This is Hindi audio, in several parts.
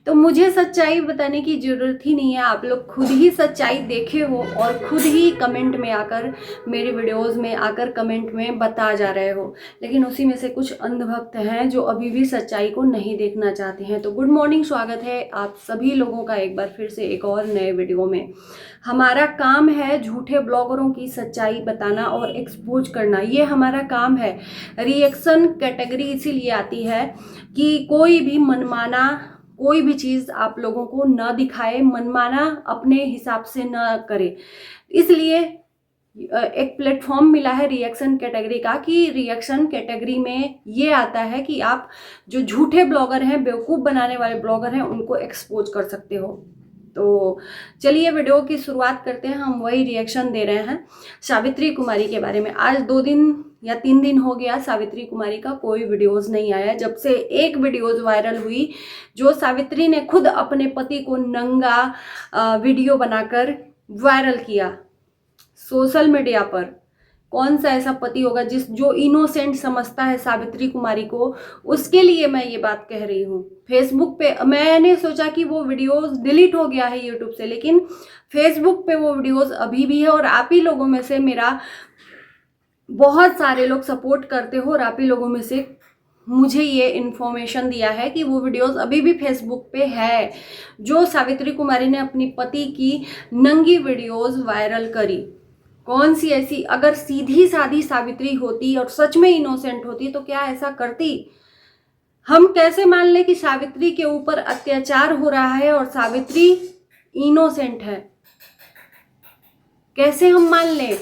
तो मुझे सच्चाई बताने की ज़रूरत ही नहीं है, आप लोग खुद ही सच्चाई देखे हो और खुद ही कमेंट में आकर, मेरे वीडियोस में आकर कमेंट में बता जा रहे हो। लेकिन उसी में से कुछ अंधभक्त हैं जो अभी भी सच्चाई को नहीं देखना चाहते हैं। तो गुड मॉर्निंग, स्वागत है आप सभी लोगों का एक बार फिर से एक और नए वीडियो में। हमारा काम है झूठे ब्लॉगरों की सच्चाई बताना और एक्सपोज करना, ये हमारा काम है। रिएक्शन कैटेगरी इसीलिए आती है कि कोई भी मनमाना कोई भी चीज़ आप लोगों को न दिखाए, मनमाना अपने हिसाब से न करे। इसलिए एक प्लेटफॉर्म मिला है रिएक्शन कैटेगरी का, कि रिएक्शन कैटेगरी में ये आता है कि आप जो झूठे ब्लॉगर हैं, बेवकूफ़ बनाने वाले ब्लॉगर हैं, उनको एक्सपोज कर सकते हो। तो चलिए वीडियो की शुरुआत करते हैं। हम वही रिएक्शन दे रहे हैं सावित्री कुमारी के बारे में। आज 2 दिन या 3 दिन हो गया सावित्री कुमारी का कोई वीडियोस नहीं आया, जब से एक वीडियोस वायरल हुई जो सावित्री ने खुद अपने पति को नंगा वीडियो बनाकर वायरल किया सोशल मीडिया पर। कौन सा ऐसा पति होगा जो इनोसेंट समझता है सावित्री कुमारी को, उसके लिए मैं ये बात कह रही हूँ। फेसबुक पे मैंने सोचा कि वो वीडियोस डिलीट हो गया है यूट्यूब से, लेकिन फेसबुक पे वो वीडियोस अभी भी है और आप ही लोगों में से मेरा बहुत सारे लोग सपोर्ट करते हो और आप ही लोगों में से मुझे ये इन्फॉर्मेशन दिया है कि वो वीडियोस अभी भी फेसबुक पे है, जो सावित्री कुमारी ने अपनी पति की नंगी वीडियोस वायरल करी। कौन सी ऐसी, अगर सीधी सादी सावित्री होती और सच में इनोसेंट होती तो क्या ऐसा करती? हम कैसे मान लें कि सावित्री के ऊपर अत्याचार हो रहा है और सावित्री इनोसेंट है? कैसे हम मान लें?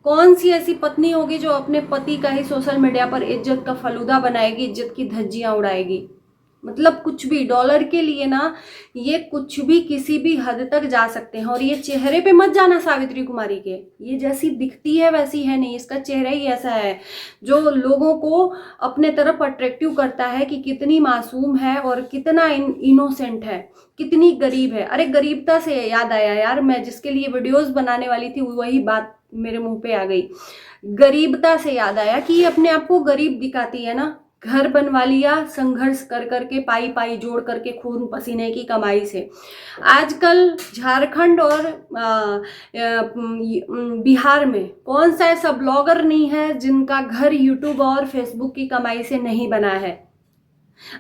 कौन सी ऐसी पत्नी होगी जो अपने पति का ही सोशल मीडिया पर इज्जत का फलूदा बनाएगी, इज्जत की धज्जियां उड़ाएगी? मतलब कुछ भी डॉलर के लिए ना, ये कुछ भी किसी भी हद तक जा सकते हैं। और ये चेहरे पे मत जाना सावित्री कुमारी के, ये जैसी दिखती है वैसी है नहीं, इसका चेहरा ही ऐसा है जो लोगों को अपने तरफ अट्रैक्टिव करता है कि कितनी मासूम है और कितना इनोसेंट है, कितनी गरीब है। अरे गरीबता से याद आया यार, मैं जिसके लिए वीडियोस बनाने वाली थी वही बात मेरे मुंह पे आ गई। गरीबता से याद आया कि ये अपने आप को गरीब दिखाती है ना। घर बनवा लिया संघर्ष कर करके, पाई पाई जोड़ करके, खून पसीने की कमाई से। आजकल झारखंड और बिहार में कौन सा ऐसा ब्लॉगर नहीं है जिनका घर यूट्यूब और फेसबुक की कमाई से नहीं बना है।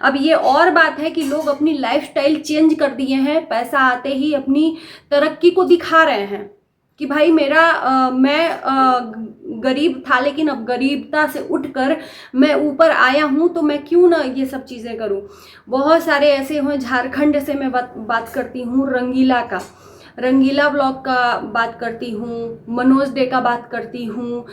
अब ये और बात है कि लोग अपनी लाइफस्टाइल चेंज कर दिए हैं, पैसा आते ही अपनी तरक्की को दिखा रहे हैं कि भाई मैं गरीब था लेकिन अब गरीबता से उठकर मैं ऊपर आया हूँ, तो मैं क्यों ना ये सब चीज़ें करूँ। बहुत सारे ऐसे हैं। झारखंड से मैं बात करती हूँ, रंगीला ब्लॉग का बात करती हूँ, मनोज डे का बात करती हूँ,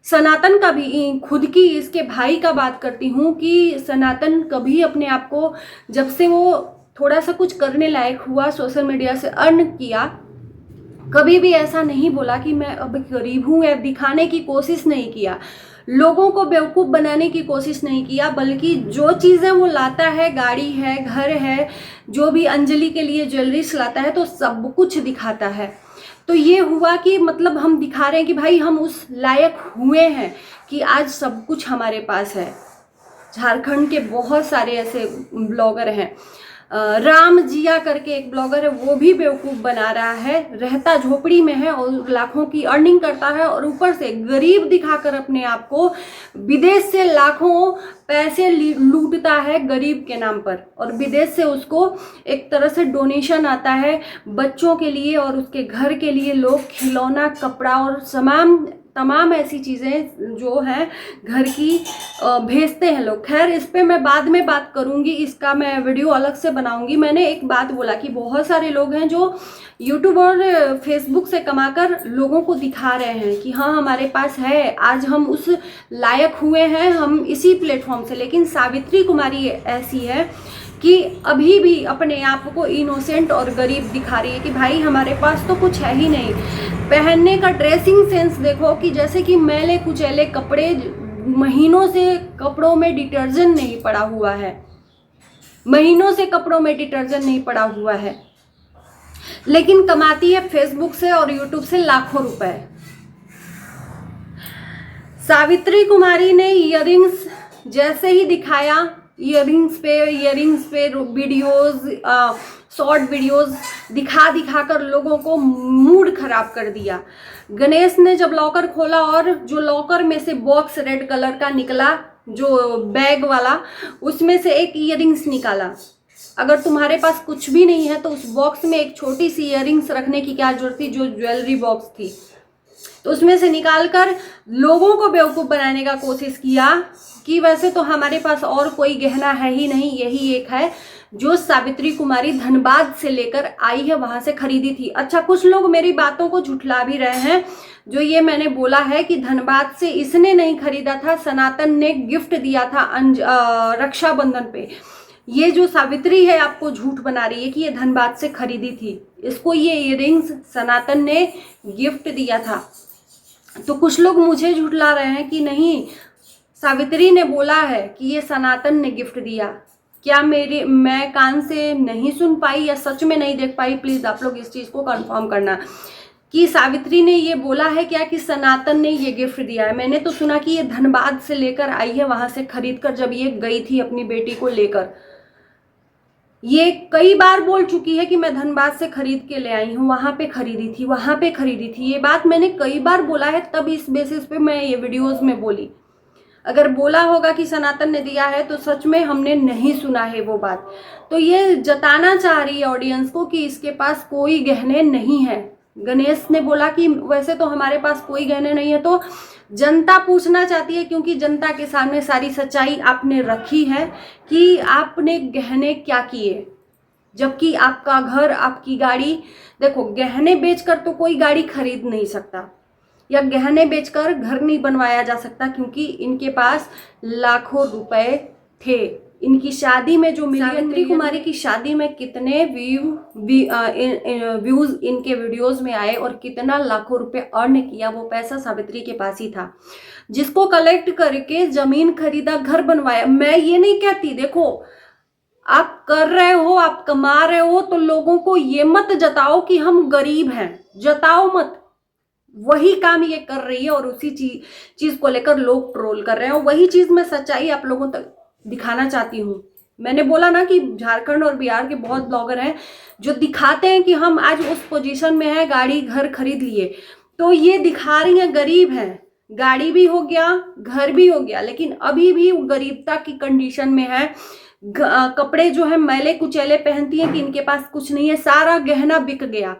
सनातन का भी, खुद की इसके भाई का बात करती हूँ कि सनातन कभी अपने आप को, जब से वो थोड़ा सा कुछ करने लायक हुआ, सोशल मीडिया से अर्न किया, कभी भी ऐसा नहीं बोला कि मैं अब गरीब हूँ, या दिखाने की कोशिश नहीं किया, लोगों को बेवकूफ़ बनाने की कोशिश नहीं किया, बल्कि जो चीज़ें वो लाता है, गाड़ी है, घर है, जो भी अंजलि के लिए ज्वेलरीज लाता है, तो सब कुछ दिखाता है। तो ये हुआ कि मतलब हम दिखा रहे हैं कि भाई हम उस लायक हुए हैं कि आज सब कुछ हमारे पास है। झारखंड के बहुत सारे ऐसे ब्लॉगर हैं। राम जिया करके एक ब्लॉगर है, वो भी बेवकूफ़ बना रहा है, रहता झोपड़ी में है और लाखों की अर्निंग करता है, और ऊपर से गरीब दिखाकर अपने आप को विदेश से लाखों पैसे लूटता है गरीब के नाम पर। और विदेश से उसको एक तरह से डोनेशन आता है बच्चों के लिए और उसके घर के लिए, लोग खिलौना, कपड़ा और तमाम ऐसी चीज़ें जो हैं घर की भेजते हैं लोग। खैर इस पे मैं बाद में बात करूंगी, इसका मैं वीडियो अलग से बनाऊंगी। मैंने एक बात बोला कि बहुत सारे लोग हैं जो यूट्यूब और फेसबुक से कमाकर लोगों को दिखा रहे हैं कि हाँ हमारे पास है, आज हम उस लायक हुए हैं, हम इसी प्लेटफॉर्म से। लेकिन सावित्री कुमारी ऐसी है कि अभी भी अपने आप को इनोसेंट और गरीब दिखा रही है कि भाई हमारे पास तो कुछ है ही नहीं। पहनने का ड्रेसिंग सेंस देखो कि जैसे कि मैले कुचैले कपड़े, महीनों से कपड़ों में डिटर्जेंट नहीं पड़ा हुआ है, महीनों से कपड़ों में डिटर्जेंट नहीं पड़ा हुआ है, लेकिन कमाती है फेसबुक से और यूट्यूब से लाखों रुपए। सावित्री कुमारी ने इयररिंग्स जैसे ही दिखाया ईयरिंग्स पे वीडियोस, शॉर्ट वीडियोस दिखा दिखा कर लोगों को मूड खराब कर दिया। गणेश ने जब लॉकर खोला और जो लॉकर में से बॉक्स रेड कलर का निकला, जो बैग वाला, उसमें से एक ईयरिंग्स निकाला। अगर तुम्हारे पास कुछ भी नहीं है तो उस बॉक्स में एक छोटी सी ईयरिंग्स रखने की क्या जरूरत थी, जो ज्वेलरी बॉक्स थी। तो उसमें से निकाल कर लोगों को बेवकूफ़ बनाने का कोशिश किया कि वैसे तो हमारे पास और कोई गहना है ही नहीं, यही एक है जो सावित्री कुमारी धनबाद से लेकर आई है, वहां से खरीदी थी। अच्छा, कुछ लोग मेरी बातों को झुठला भी रहे हैं। जो ये मैंने बोला है कि धनबाद से इसने नहीं खरीदा था, सनातन ने गिफ्ट दिया था रक्षाबंधन पे, ये जो सावित्री है आपको झूठ बना रही है कि ये धनबाद से खरीदी थी। इसको ये इयररिंग्स सनातन ने गिफ्ट दिया था। तो कुछ लोग मुझे झुठला रहे हैं कि नहीं, सावित्री ने बोला है कि ये सनातन ने गिफ्ट दिया। क्या मैं कान से नहीं सुन पाई या सच में नहीं देख पाई? प्लीज़ आप लोग इस चीज़ को कंफर्म करना कि सावित्री ने ये बोला है क्या कि सनातन ने ये गिफ्ट दिया है। मैंने तो सुना कि ये धनबाद से लेकर आई है, वहां से खरीद कर, जब ये गई थी अपनी बेटी को लेकर। ये कई बार बोल चुकी है कि मैं धनबाद से खरीद के ले आई हूँ, वहां पे खरीदी थी, वहां पे खरीदी थी। ये बात मैंने कई बार बोला है, तब इस बेसिस पे मैं ये वीडियोस में बोली। अगर बोला होगा कि सनातन ने दिया है तो सच में हमने नहीं सुना है वो बात। तो ये जताना चाह रही है ऑडियंस को कि इसके पास कोई गहने नहीं है। गणेश ने बोला कि वैसे तो हमारे पास कोई गहने नहीं है, तो जनता पूछना चाहती है, क्योंकि जनता के सामने सारी सच्चाई आपने रखी है कि आपने गहने क्या किए, जबकि आपका घर, आपकी गाड़ी, देखो गहने बेचकर तो कोई गाड़ी खरीद नहीं सकता या गहने बेचकर घर नहीं बनवाया जा सकता, क्योंकि इनके पास लाखों रुपए थे। इनकी शादी में जो सावित्री कुमारी की शादी में कितने व्यूज इनके वीडियोस में आए और कितना लाखों रुपए अर्न किया, वो पैसा सावित्री के पास ही था, जिसको कलेक्ट करके जमीन खरीदा, घर बनवाया। मैं ये नहीं कहती, देखो आप कर रहे हो, आप कमा रहे हो, तो लोगों को ये मत जताओ कि हम गरीब हैं, जताओ मत। वही काम ये कर रही है और उसी चीज को लेकर लोग ट्रोल कर रहे हैं, और वही चीज मैं सच्चाई आप लोगों तक दिखाना चाहती हूँ। मैंने बोला ना कि झारखंड और बिहार के बहुत ब्लॉगर हैं जो दिखाते हैं कि हम आज उस पोजीशन में हैं, गाड़ी घर खरीद लिए, तो ये दिखा रही हैं गरीब हैं, गाड़ी भी हो गया, घर भी हो गया, लेकिन अभी भी गरीबता की कंडीशन में है। कपड़े जो है मैले कुचैले पहनती हैं कि इनके पास कुछ नहीं है, सारा गहना बिक गया।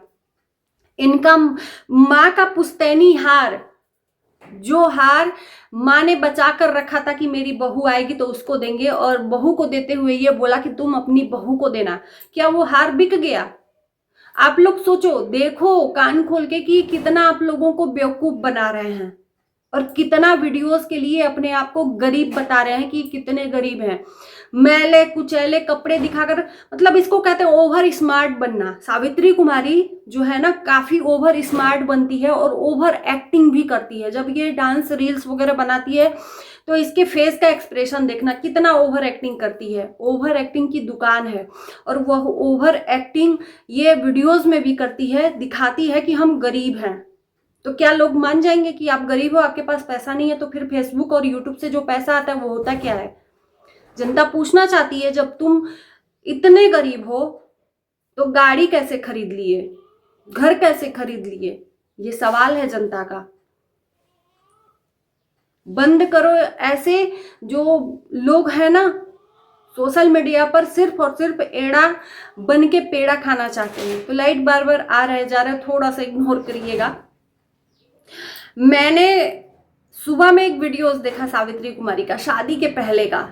इनका माँ का पुश्तैनी हार, जो हार माँ ने बचा कर रखा था कि मेरी बहू आएगी तो उसको देंगे, और बहू को देते हुए ये बोला कि तुम अपनी बहू को देना, क्या वो हार बिक गया? आप लोग सोचो, देखो कान खोल के कि कितना आप लोगों को बेवकूफ बना रहे हैं और कितना वीडियोस के लिए अपने आप को गरीब बता रहे हैं कि कितने गरीब हैं। मैले कुचैले कपड़े दिखाकर, मतलब इसको कहते हैं ओवर स्मार्ट बनना। सावित्री कुमारी जो है ना, काफी ओवर स्मार्ट बनती है और ओवर एक्टिंग भी करती है। जब ये डांस रील्स वगैरह बनाती है तो इसके फेस का एक्सप्रेशन देखना, कितना ओवर एक्टिंग करती है। ओवर एक्टिंग की दुकान है, और वह ओवर एक्टिंग ये वीडियोज में भी करती है, दिखाती है कि हम गरीब हैं। तो क्या लोग मान जाएंगे कि आप गरीब हो, आपके पास पैसा नहीं है? तो फिर फेसबुक और यूट्यूब से जो पैसा आता है वो होता क्या है? जनता पूछना चाहती है, जब तुम इतने गरीब हो तो गाड़ी कैसे खरीद लिए, घर कैसे खरीद लिए? ये सवाल है जनता का। बंद करो ऐसे जो लोग हैं ना सोशल मीडिया पर सिर्फ और सिर्फ एड़ा बन के पेड़ा खाना चाहते हैं। तो लाइट बार बार आ रहे जा रहे, थोड़ा सा इग्नोर करिएगा। मैंने सुबह में एक वीडियोस देखा सावित्री कुमारी का, शादी के पहले का।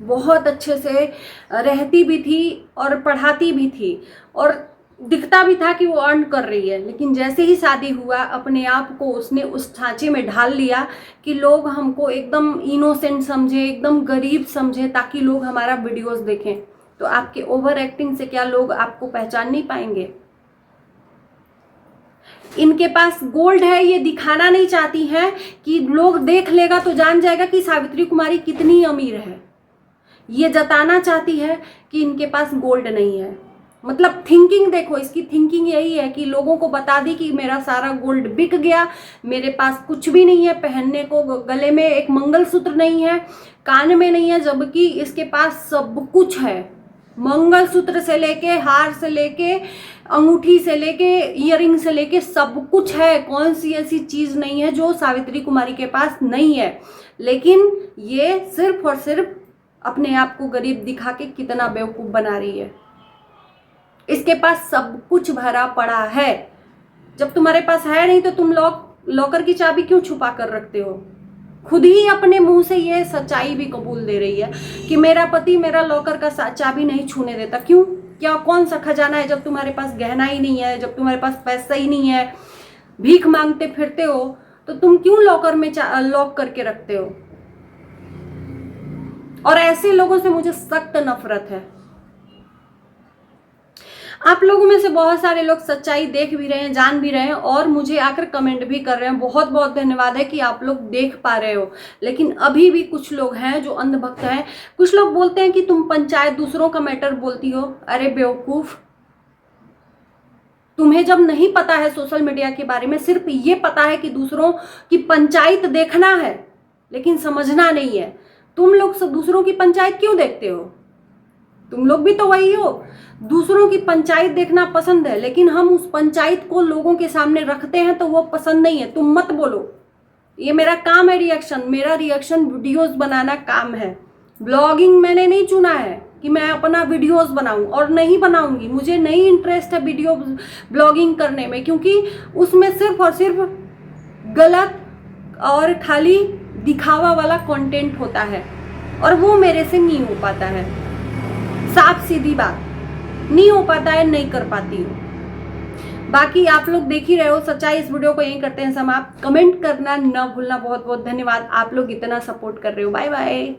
बहुत अच्छे से रहती भी थी और पढ़ाती भी थी और दिखता भी था कि वो अर्न कर रही है, लेकिन जैसे ही शादी हुआ अपने आप को उसने उस ढांचे में ढाल लिया कि लोग हमको एकदम इनोसेंट समझे, एकदम गरीब समझे, ताकि लोग हमारा वीडियोस देखें। तो आपके ओवर एक्टिंग से क्या लोग आपको पहचान नहीं पाएंगे? इनके पास गोल्ड है, ये दिखाना नहीं चाहती हैं कि लोग देख लेगा तो जान जाएगा कि सावित्री कुमारी कितनी अमीर है। ये जताना चाहती है कि इनके पास गोल्ड नहीं है। मतलब थिंकिंग देखो, इसकी थिंकिंग यही है कि लोगों को बता दी कि मेरा सारा गोल्ड बिक गया, मेरे पास कुछ भी नहीं है पहनने को, गले में एक मंगलसूत्र नहीं है, कान में नहीं है, जबकि इसके पास सब कुछ है। मंगलसूत्र से लेके, हार से लेके, अंगूठी से लेके, ईयरिंग से लेके सब कुछ है। कौन सी ऐसी चीज नहीं है जो सावित्री कुमारी के पास नहीं है। लेकिन ये सिर्फ और सिर्फ अपने आप को गरीब दिखा के कितना बेवकूफ बना रही है। इसके पास सब कुछ भरा पड़ा है। जब तुम्हारे पास है नहीं तो तुम लॉकर की चाबी क्यों छुपा कर रखते हो? खुद ही अपने मुंह से ये सच्चाई भी कबूल दे रही है कि मेरा पति मेरा लॉकर का चाबी नहीं छूने देता। क्यों? क्या कौन सा खजाना है जब तुम्हारे पास गहना ही नहीं है, जब तुम्हारे पास पैसा ही नहीं है, भीख मांगते फिरते हो, तो तुम क्यों लॉकर में लॉक करके रखते हो? और ऐसे लोगों से मुझे सख्त नफरत है। आप लोगों में से बहुत सारे लोग सच्चाई देख भी रहे हैं, जान भी रहे हैं और मुझे आकर कमेंट भी कर रहे हैं। बहुत बहुत धन्यवाद है कि आप लोग देख पा रहे हो। लेकिन अभी भी कुछ लोग हैं जो अंधभक्त हैं। कुछ लोग बोलते हैं कि तुम पंचायत, दूसरों का मैटर बोलती हो। अरे बेवकूफ, तुम्हें जब नहीं पता है सोशल मीडिया के बारे में, सिर्फ ये पता है कि दूसरों की पंचायत देखना है, लेकिन समझना नहीं है। तुम लोग दूसरों की पंचायत क्यों देखते हो? तुम लोग भी तो वही हो। दूसरों की पंचायत देखना पसंद है, लेकिन हम उस पंचायत को लोगों के सामने रखते हैं तो वो पसंद नहीं है। तुम मत बोलो, ये मेरा काम है रिएक्शन। मेरा रिएक्शन वीडियोस बनाना काम है। ब्लॉगिंग मैंने नहीं चुना है कि मैं अपना वीडियोस बनाऊं, और नहीं बनाऊंगी। मुझे नहीं इंटरेस्ट है वीडियो ब्लॉगिंग करने में, क्योंकि उसमें सिर्फ और सिर्फ गलत और खाली दिखावा वाला कंटेंट होता है, और वो मेरे से नहीं हो पाता है। साफ सीधी बात, नहीं हो पाता है, नहीं कर पाती हूँ। बाकी आप लोग देख ही रहे हो सच्चाई। इस वीडियो को यहीं करते हैं समाप्त। कमेंट करना न भूलना। बहुत बहुत धन्यवाद, आप लोग इतना सपोर्ट कर रहे हो। Bye bye.